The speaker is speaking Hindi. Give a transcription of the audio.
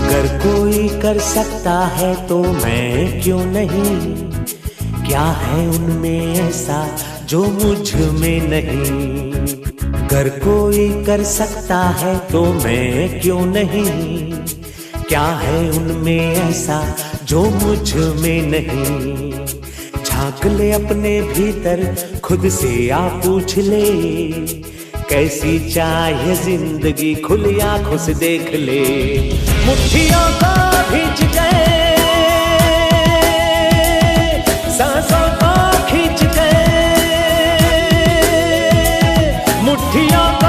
अगर कोई कर सकता है तो मैं क्यों नहीं, क्या है उनमें ऐसा जो मुझ में नहीं। अगर कोई कर सकता है तो मैं क्यों नहीं, क्या है उनमें ऐसा जो मुझ में नहीं। झांक ले अपने भीतर खुद से आ पूछ ले, कैसी चाहे जिंदगी खुली आंखों से देख ले। मुट्ठियों